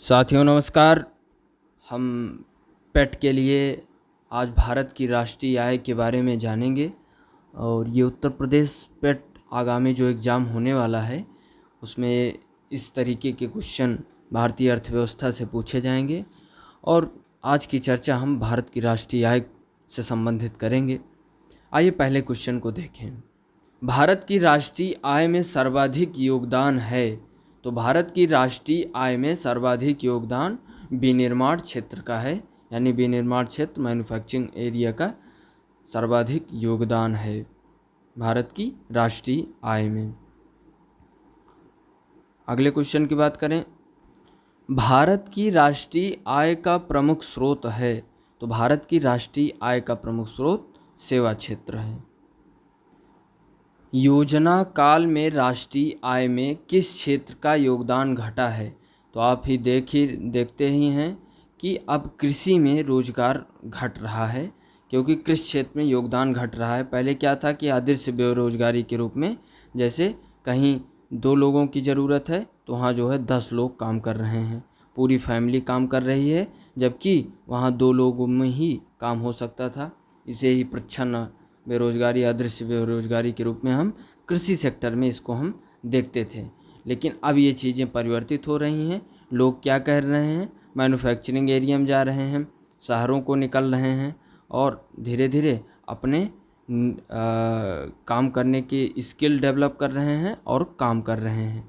साथियों नमस्कार। हम पेट के लिए आज भारत की राष्ट्रीय आय के बारे में जानेंगे और ये उत्तर प्रदेश पेट आगामी जो एग्ज़ाम होने वाला है उसमें इस तरीके के क्वेश्चन भारतीय अर्थव्यवस्था से पूछे जाएंगे और आज की चर्चा हम भारत की राष्ट्रीय आय से संबंधित करेंगे। आइए पहले क्वेश्चन को देखें। भारत की राष्ट्रीय आय में सर्वाधिक योगदान है, तो भारत की राष्ट्रीय आय में सर्वाधिक योगदान विनिर्माण क्षेत्र का है, यानी विनिर्माण क्षेत्र मैन्युफैक्चरिंग एरिया का सर्वाधिक योगदान है भारत की राष्ट्रीय आय में। अगले क्वेश्चन की बात करें, भारत की राष्ट्रीय आय का प्रमुख स्रोत है, तो भारत की राष्ट्रीय आय का प्रमुख स्रोत सेवा क्षेत्र है। योजना काल में राष्ट्रीय आय में किस क्षेत्र का योगदान घटा है, तो आप ही देखते ही हैं कि अब कृषि में रोजगार घट रहा है, क्योंकि कृषि क्षेत्र में योगदान घट रहा है। पहले क्या था कि आदर्श बेरोजगारी के रूप में, जैसे कहीं 2 लोगों की ज़रूरत है तो वहाँ जो है 10 लोग काम कर रहे हैं, पूरी फैमिली काम कर रही है, जबकि वहाँ 2 लोगों में ही काम हो सकता था। इसे ही प्रच्छन्न बेरोजगारी, अदृश्य बेरोजगारी के रूप में हम कृषि सेक्टर में इसको हम देखते थे। लेकिन अब ये चीज़ें परिवर्तित हो रही हैं। लोग क्या कर रहे हैं, मैन्युफैक्चरिंग एरिया में जा रहे हैं, शहरों को निकल रहे हैं और धीरे धीरे अपने काम करने की स्किल डेवलप कर रहे हैं और काम कर रहे हैं।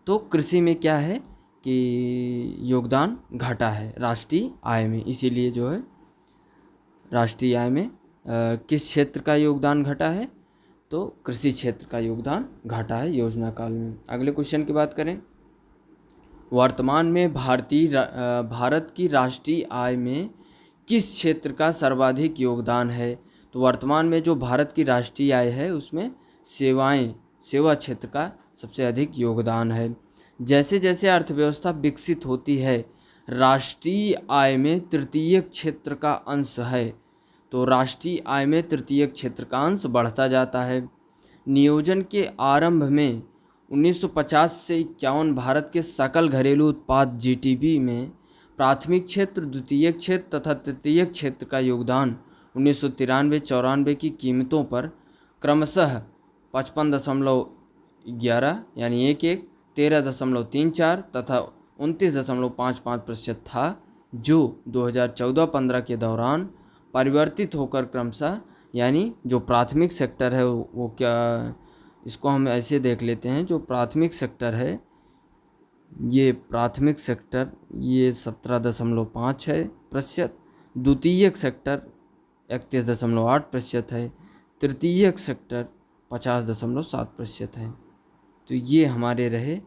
तो कृषि में क्या है कि योगदान घटा है राष्ट्रीय आय में, इसीलिए जो है राष्ट्रीय आय में किस क्षेत्र का योगदान घटा है, तो कृषि क्षेत्र का योगदान घटा है योजना काल में। अगले क्वेश्चन की बात करें, वर्तमान में भारत की राष्ट्रीय आय में किस क्षेत्र का सर्वाधिक योगदान है, तो वर्तमान में जो भारत की राष्ट्रीय आय है उसमें सेवा क्षेत्र का सबसे अधिक योगदान है। जैसे जैसे अर्थव्यवस्था विकसित होती है, राष्ट्रीय आय में तृतीयक क्षेत्र का अंश है, तो राष्ट्रीय आय में तृतीयक क्षेत्र का अंश बढ़ता जाता है। नियोजन के आरंभ में 1950 से 51 भारत के सकल घरेलू उत्पाद जीडीपी में प्राथमिक क्षेत्र, द्वितीयक क्षेत्र तथा तृतीयक क्षेत्र का योगदान 1993-94 की कीमतों पर क्रमशः 55.11 यानी 11, 13.34 तथा 29.55% था, जो 2014-15 के दौरान परिवर्तित होकर क्रमशः, यानी जो प्राथमिक सेक्टर है वो क्या, इसको हम ऐसे देख लेते हैं, जो प्राथमिक सेक्टर है ये प्राथमिक सेक्टर ये 17.5%, द्वितीयक सेक्टर 31.8% है, तृतीयक सेक्टर 50.7% है। तो ये हमारे रहे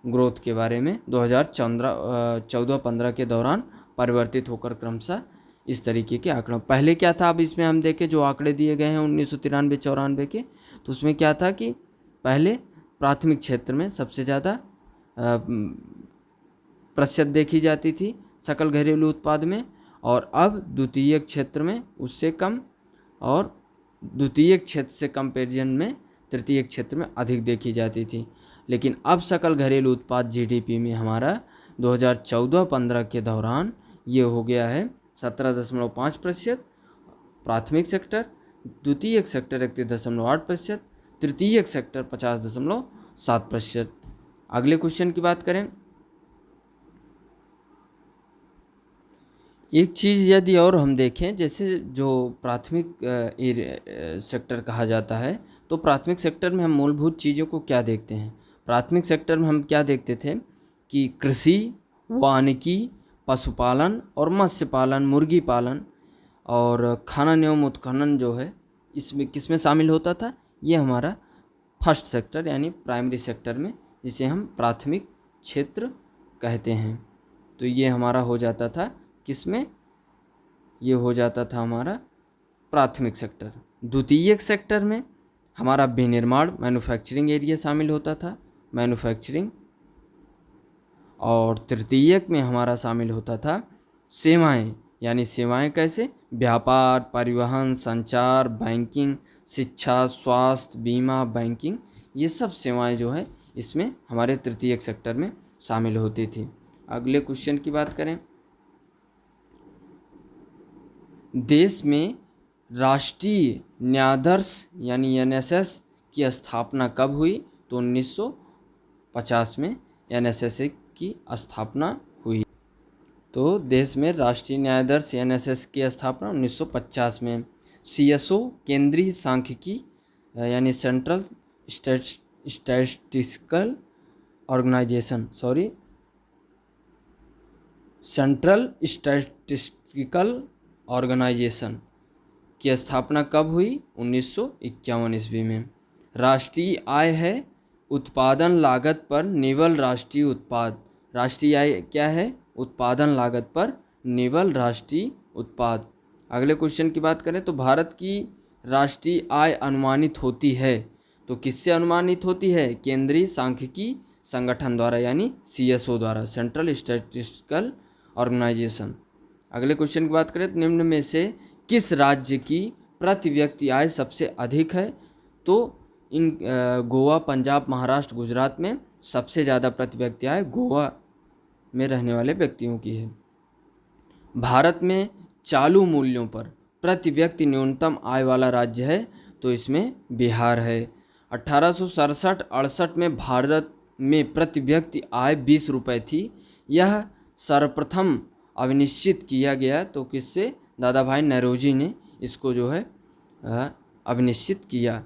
ग्रोथ के बारे में 2014-15 के दौरान परिवर्तित होकर क्रमशः इस तरीके के आंकड़ों। पहले क्या था, अब इसमें हम देखें जो आंकड़े दिए गए हैं 1993-94 के, तो उसमें क्या था कि पहले प्राथमिक क्षेत्र में सबसे ज़्यादा प्रतिशत देखी जाती थी सकल घरेलू उत्पाद में, और अब द्वितीयक क्षेत्र में उससे कम, और द्वितीयक क्षेत्र से कंपेरिजन में तृतीयक क्षेत्र में अधिक देखी जाती थी। लेकिन अब सकल घरेलू उत्पाद जीडीपी में हमारा 2014-15 के दौरान ये हो गया है 17.5%, प्राथमिक सेक्टर, द्वितीयक सेक्टर 31.8%, तृतीयक सेक्टर 50.7%। अगले क्वेश्चन की बात करें, एक चीज़ यदि और हम देखें, जैसे जो प्राथमिक सेक्टर कहा जाता है, तो प्राथमिक सेक्टर में हम मूलभूत चीज़ों को क्या देखते हैं। प्राथमिक सेक्टर में हम क्या देखते थे कि कृषि, वानिकी, पशुपालन और मत्स्य पालन, मुर्गी पालन और खनन एवं उत्खनन जो है इसमें किसमें शामिल होता था, ये हमारा फर्स्ट सेक्टर यानी प्राइमरी सेक्टर में, जिसे हम प्राथमिक क्षेत्र कहते हैं। तो ये हमारा हो जाता था किसमें, ये हो जाता था हमारा प्राथमिक सेक्टर। द्वितीयक सेक्टर में हमारा विनिर्माण मैन्युफैक्चरिंग एरिया शामिल होता था, मैन्युफैक्चरिंग, और तृतीयक में हमारा शामिल होता था सेवाएं, यानी सेवाएं कैसे, व्यापार, परिवहन, संचार, बैंकिंग, शिक्षा, स्वास्थ्य, बीमा, बैंकिंग, ये सब सेवाएं जो है इसमें हमारे तृतीयक सेक्टर में शामिल होती थी। अगले क्वेश्चन की बात करें, देश में राष्ट्रीय न्यायाधीश यानी एनएसएस की स्थापना कब हुई? तो 1950 में एनएसएस की स्थापना हुई। तो देश में राष्ट्रीय न्यायाधीश एनएसएस की स्थापना 1950 में। सीएसओ केंद्रीय सांख्यिकी यानी central statistical organisation central statistical organisation की स्थापना कब हुई? 1951 ईस्वी में। राष्ट्रीय आय है उत्पादन लागत पर निवल राष्ट्रीय उत्पाद। राष्ट्रीय आय क्या है? उत्पादन लागत पर निवल राष्ट्रीय उत्पाद। अगले क्वेश्चन की बात करें तो भारत की राष्ट्रीय आय अनुमानित होती है तो किससे अनुमानित होती है? केंद्रीय सांख्यिकी संगठन द्वारा यानी सीएसओ द्वारा, सेंट्रल स्टैटिस्टिकल ऑर्गेनाइजेशन। अगले क्वेश्चन की बात करें तो निम्न में से किस राज्य की प्रति व्यक्ति आय सबसे अधिक है? तो इन गोवा, पंजाब, महाराष्ट्र, गुजरात में सबसे ज़्यादा प्रति व्यक्ति आय गोवा में रहने वाले व्यक्तियों की है। भारत में चालू मूल्यों पर प्रति व्यक्ति न्यूनतम आय वाला राज्य है तो इसमें बिहार है। 1867-68 में भारत में प्रति व्यक्ति आय 20 रुपये थी। यह सर्वप्रथम अविनिश्चित किया गया तो किससे? दादा भाई नौरोजी ने इसको जो है अविनिश्चित किया,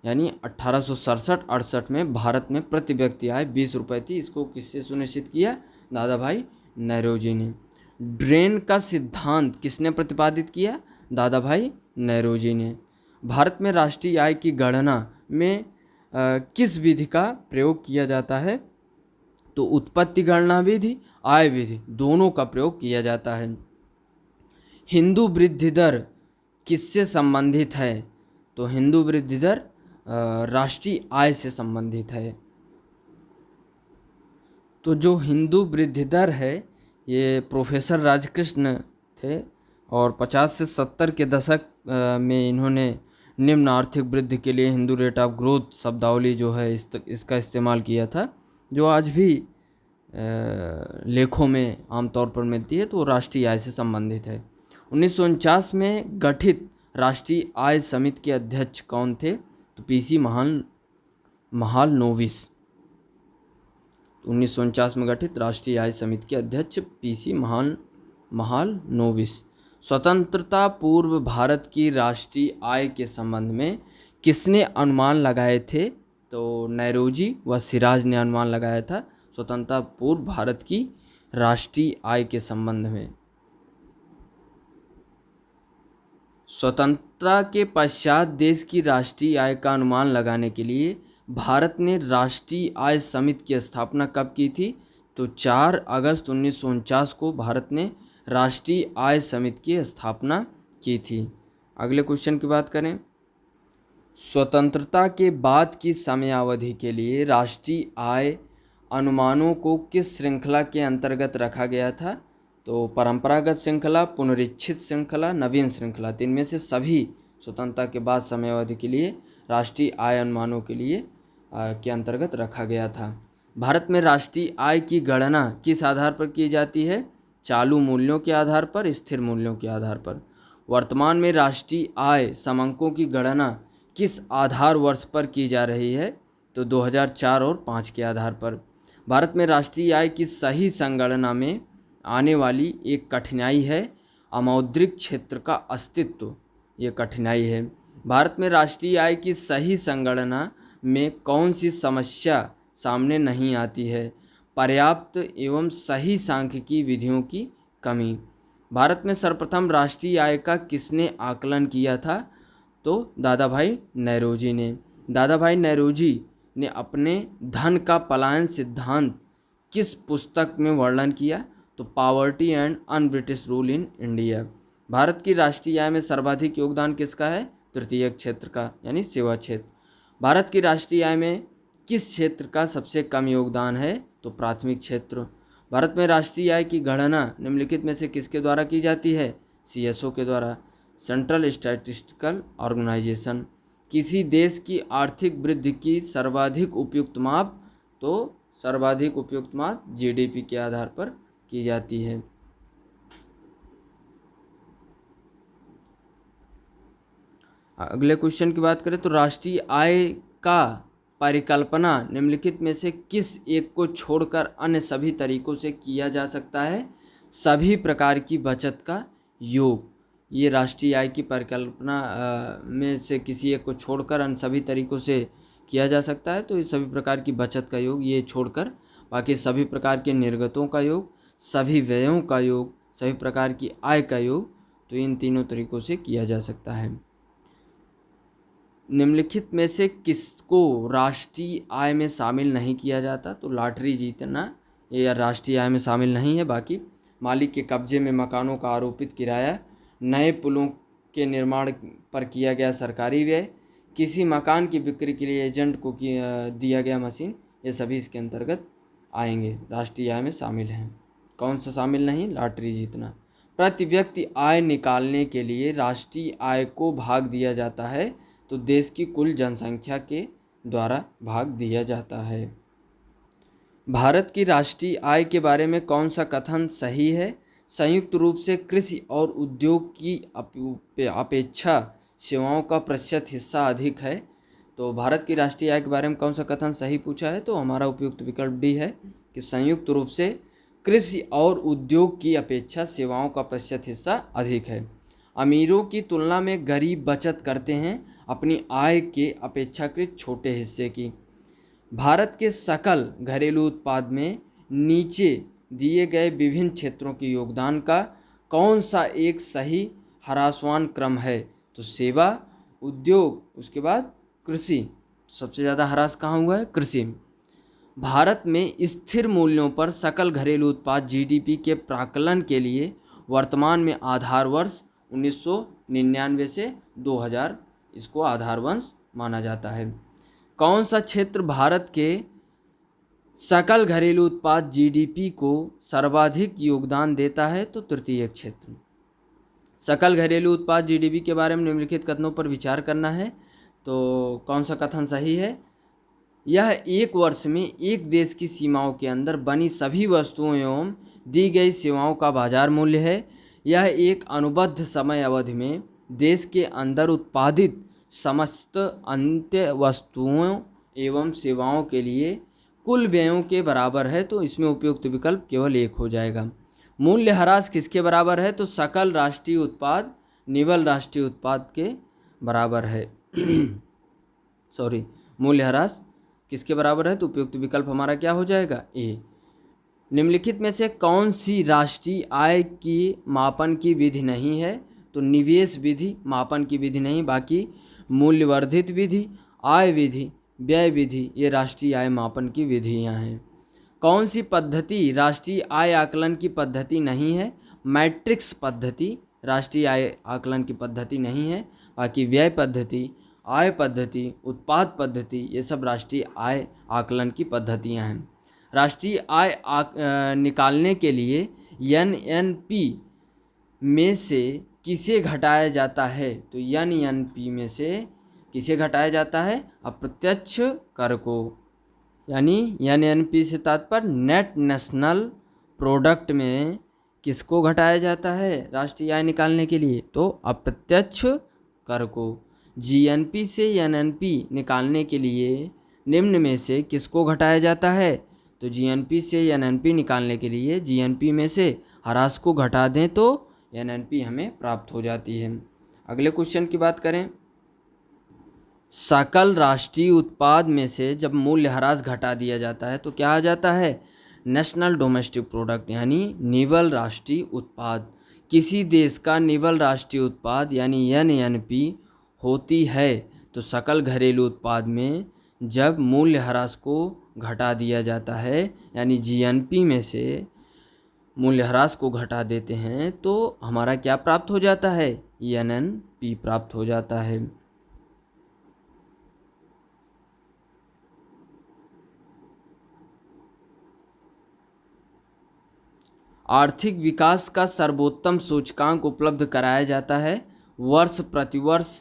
यानी 1867-68 में भारत में प्रति व्यक्ति आय 20 रुपये थी। इसको किससे सुनिश्चित किया? दादा भाई नौरोजी ने। ड्रेन का सिद्धांत किसने प्रतिपादित किया? दादा भाई नौरोजी ने। भारत में राष्ट्रीय आय की गणना में किस विधि का प्रयोग किया जाता है? तो उत्पत्ति गणना विधि, आय विधि दोनों का प्रयोग किया जाता है। हिंदू वृद्धि दर किससे संबंधित है? तो हिंदू वृद्धि दर राष्ट्रीय आय से संबंधित है। तो जो हिंदू वृद्धि दर है ये प्रोफेसर राजकृष्ण थे और 50 से 70 के दशक में इन्होंने निम्न आर्थिक वृद्धि के लिए हिंदू रेट ऑफ ग्रोथ शब्दावली जो है इसका इस्तेमाल किया था, जो आज भी लेखों में आमतौर पर मिलती है, तो वो राष्ट्रीय आय से संबंधित है। 1949 में गठित राष्ट्रीय आय समिति के अध्यक्ष कौन थे? तो पीसी महालनोबिस। 1949 में गठित राष्ट्रीय आय समिति के अध्यक्ष पीसी महालनोबिस। स्वतंत्रता पूर्व भारत की राष्ट्रीय आय के संबंध में किसने अनुमान लगाए थे? तो नौरोजी व सिराज ने अनुमान लगाया था स्वतंत्रता पूर्व भारत की राष्ट्रीय आय के संबंध में। स्वतंत्रता के पश्चात देश की राष्ट्रीय आय का अनुमान लगाने के लिए भारत ने राष्ट्रीय आय समिति की स्थापना कब की थी? तो 4 अगस्त 1949 को भारत ने राष्ट्रीय आय समिति की स्थापना की थी। अगले क्वेश्चन की बात करें, स्वतंत्रता के बाद की समयावधि के लिए राष्ट्रीय आय अनुमानों को किस श्रृंखला के अंतर्गत रखा गया था? तो परंपरागत श्रृंखला, पुनरीक्षित श्रृंखला, नवीन श्रृंखला। तीन में से सभी स्वतंत्रता के बाद समयावधि के लिए राष्ट्रीय आय अनुमानों के लिए के अंतर्गत रखा गया था। भारत में राष्ट्रीय आय की गणना किस आधार पर की जाती है? चालू मूल्यों के आधार पर, स्थिर मूल्यों के आधार पर। वर्तमान में राष्ट्रीय आय समांकों की गणना किस आधार वर्ष पर की जा रही है? तो 2004 और 5 के आधार पर। भारत में राष्ट्रीय आय की सही संगणना में आने वाली एक कठिनाई है अमौद्रिक क्षेत्र का अस्तित्व। ये कठिनाई है। भारत में राष्ट्रीय आय की सही संगणना में कौन सी समस्या सामने नहीं आती है? पर्याप्त एवं सही सांख्यिकी विधियों की कमी। भारत में सर्वप्रथम राष्ट्रीय आय का किसने आकलन किया था? तो दादा भाई नौरोजी ने। दादा भाई नौरोजी ने अपने धन का पलायन सिद्धांत किस पुस्तक में वर्णन किया? तो poverty and un British rule in India. Bharat की राष्ट्रीय आय में सर्वाधिक योगदान किसका है? तृतीय क्षेत्र का यानी सेवा क्षेत्र। भारत की राष्ट्रीय आय में किस क्षेत्र का सबसे कम योगदान है? तो प्राथमिक क्षेत्र। भारत में राष्ट्रीय आय की गणना निम्नलिखित में से किसके द्वारा की जाती है? सीएसओ के द्वारा, सेंट्रल स्टैटिस्टिकल ऑर्गेनाइजेशन। किसी देश की आर्थिक वृद्धि की सर्वाधिक उपयुक्त माप? तो सर्वाधिक उपयुक्त माप जीडीपी के आधार पर की जाती है। अगले क्वेश्चन की बात करें तो राष्ट्रीय आय का परिकल्पना निम्नलिखित में से किस एक को छोड़कर अन्य सभी तरीकों से किया जा सकता है? सभी प्रकार की बचत का योग। ये राष्ट्रीय आय की परिकल्पना में से किसी एक को छोड़कर अन्य सभी तरीकों से किया जा सकता है। तो ये सभी प्रकार की बचत का योग, ये छोड़कर बाकी सभी प्रकार के निर्गतों का योग, सभी व्ययों का योग, सभी प्रकार की आय का योग, तो इन तीनों तरीकों से किया जा सकता है। निम्नलिखित में से किसको राष्ट्रीय आय में शामिल नहीं किया जाता? तो लॉटरी जीतना ये राष्ट्रीय आय में शामिल नहीं है। बाकी मालिक के कब्जे में मकानों का आरोपित किराया, नए पुलों के निर्माण पर किया गया सरकारी व्यय, किसी मकान की बिक्री के लिए एजेंट को दिया गया मशीन, ये सभी इसके अंतर्गत आएंगे, राष्ट्रीय आय में शामिल हैं। कौन सा शामिल नहीं? लॉटरी जीतना। प्रति व्यक्ति आय निकालने के लिए राष्ट्रीय आय को भाग दिया जाता है, तो देश की कुल जनसंख्या के द्वारा भाग दिया जाता है। भारत की राष्ट्रीय आय के बारे में कौन सा कथन सही है? संयुक्त रूप से कृषि और उद्योग की अपेक्षा सेवाओं का प्रतिशत हिस्सा अधिक है। तो भारत की राष्ट्रीय आय के बारे में कौन सा कथन सही पूछा है? तो हमारा उपयुक्त विकल्प डी है कि संयुक्त रूप से कृषि और उद्योग की अपेक्षा सेवाओं का प्रतिशत हिस्सा अधिक है। अमीरों की तुलना में गरीब बचत करते हैं अपनी आय के अपेक्षाकृत छोटे हिस्से की। भारत के सकल घरेलू उत्पाद में नीचे दिए गए विभिन्न क्षेत्रों के योगदान का कौन सा एक सही ह्रासमान क्रम है? तो सेवा, उद्योग, उसके बाद कृषि। सबसे ज़्यादा ह्रास कहाँ हुआ है? कृषि। भारत में स्थिर मूल्यों पर सकल घरेलू उत्पाद जीडीपी के प्राकलन के लिए वर्तमान में आधार वर्ष 1999 से 2000 इसको आधार वर्ष माना जाता है। कौन सा क्षेत्र भारत के सकल घरेलू उत्पाद जीडीपी को सर्वाधिक योगदान देता है? तो तृतीय क्षेत्र। सकल घरेलू उत्पाद जीडीपी के बारे में निम्नलिखित कथनों पर विचार करना है। तो कौन सा कथन सही है? यह एक वर्ष में एक देश की सीमाओं के अंदर बनी सभी वस्तुओं एवं दी गई सेवाओं का बाजार मूल्य है। यह एक अनुबद्ध समय अवधि में देश के अंदर उत्पादित समस्त अंत्य वस्तुओं एवं सेवाओं के लिए कुल व्ययों के बराबर है। तो इसमें उपयुक्त विकल्प केवल एक हो जाएगा। मूल्यह्रास किसके बराबर है? तो सकल राष्ट्रीय उत्पाद निवल राष्ट्रीय उत्पाद के बराबर है। सॉरी, मूल्यह्रास किसके बराबर है? तो उपयुक्त विकल्प हमारा क्या हो जाएगा? ए। निम्नलिखित में से कौन सी राष्ट्रीय आय की मापन की विधि नहीं है? तो निवेश विधि मापन की विधि नहीं, बाकी मूल्यवर्धित विधि, आय विधि, व्यय विधि, ये राष्ट्रीय आय मापन की विधियां हैं। कौन सी पद्धति राष्ट्रीय आय आकलन की पद्धति नहीं है? मैट्रिक्स पद्धति राष्ट्रीय आय आकलन की पद्धति नहीं है, बाकी व्यय पद्धति, आय पद्धति, उत्पाद पद्धति, ये सब राष्ट्रीय आय आकलन की पद्धतियां हैं। राष्ट्रीय आय निकालने के लिए एनएनपी में से किसे घटाया जाता है? तो एनएनपी में से किसे घटाया जाता है? अप्रत्यक्ष कर को। यानी एनएनपी से तात्पर्य नेट नेशनल प्रोडक्ट में किसको घटाया जाता है राष्ट्रीय आय निकालने के लिए? तो अप्रत्यक्ष कर को। जीएनपी से एनएनपी निकालने के लिए निम्न में से किसको घटाया जाता है? तो जीएनपी से एनएनपी निकालने के लिए जीएनपी में से ह्रास को घटा दें तो एनएनपी हमें प्राप्त हो जाती है। अगले क्वेश्चन की बात करें, सकल राष्ट्रीय उत्पाद में से जब मूल्यह्रास घटा दिया जाता है तो क्या आ जाता है? नेशनल डोमेस्टिक प्रोडक्ट, यानी निवल राष्ट्रीय उत्पाद। किसी देश का निवल राष्ट्रीय उत्पाद यानी एनएनपी होती है तो सकल घरेलू उत्पाद में जब मूल्यह्रास को घटा दिया जाता है यानी जीएनपी में से मूल्यह्रास को घटा देते हैं तो हमारा क्या प्राप्त हो जाता है? एनएनपी प्राप्त हो जाता है। आर्थिक विकास का सर्वोत्तम सूचकांक उपलब्ध कराया जाता है वर्ष प्रतिवर्ष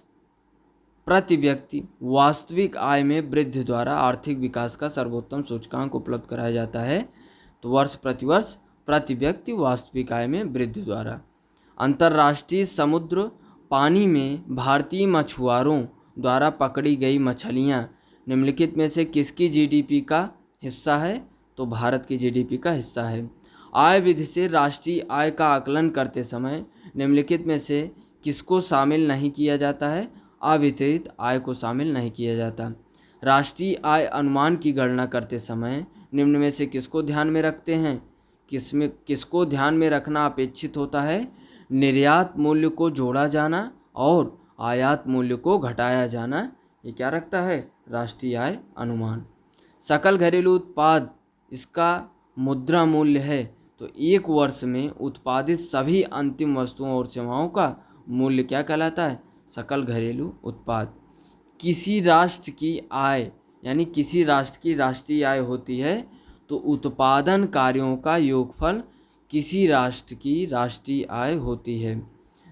प्रति व्यक्ति वास्तविक आय में वृद्धि द्वारा आर्थिक विकास का सर्वोत्तम सूचकांक उपलब्ध कराया जाता है। तो वर्ष प्रतिवर्ष प्रति व्यक्ति वास्तविक आय में वृद्धि द्वारा। अंतर्राष्ट्रीय समुद्र पानी में भारतीय मछुआरों द्वारा पकड़ी गई मछलियाँ निम्नलिखित में से किसकी जीडीपी का हिस्सा है? तो भारत की जीडीपी का हिस्सा है। आय विधि से राष्ट्रीय आय का आकलन करते समय निम्नलिखित में से किसको शामिल नहीं किया जाता है? अवितरित आय को शामिल नहीं किया जाता। राष्ट्रीय आय अनुमान की गणना करते समय निम्न में से किसको ध्यान में रखते हैं? किसको ध्यान में रखना अपेक्षित होता है? निर्यात मूल्य को जोड़ा जाना और आयात मूल्य को घटाया जाना, ये क्या रखता है? राष्ट्रीय आय अनुमान। सकल घरेलू उत्पाद इसका मुद्रा मूल्य है। तो एक वर्ष में उत्पादित सभी अंतिम वस्तुओं और सेवाओं का मूल्य क्या कहलाता है? सकल घरेलू उत्पाद। किसी राष्ट्र की आय यानी किसी राष्ट्र की राष्ट्रीय आय होती है तो उत्पादन कार्यों का योगफल किसी राष्ट्र की राष्ट्रीय आय होती है।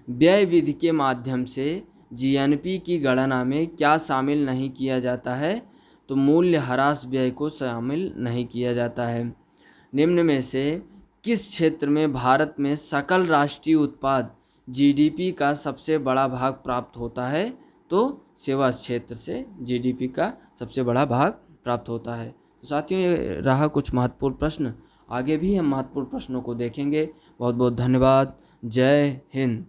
व्यय विधि के माध्यम से जीएनपी की गणना में क्या शामिल नहीं किया जाता है? तो मूल्य ह्रास व्यय को शामिल नहीं किया जाता है। निम्न में से किस क्षेत्र में भारत में सकल राष्ट्रीय उत्पाद जीडीपी का सबसे बड़ा भाग प्राप्त होता है? तो सेवा क्षेत्र से जीडीपी का सबसे बड़ा भाग प्राप्त होता है। तो साथियों, ये रहा कुछ महत्वपूर्ण प्रश्न। आगे भी हम महत्वपूर्ण प्रश्नों को देखेंगे। बहुत बहुत धन्यवाद। जय हिंद।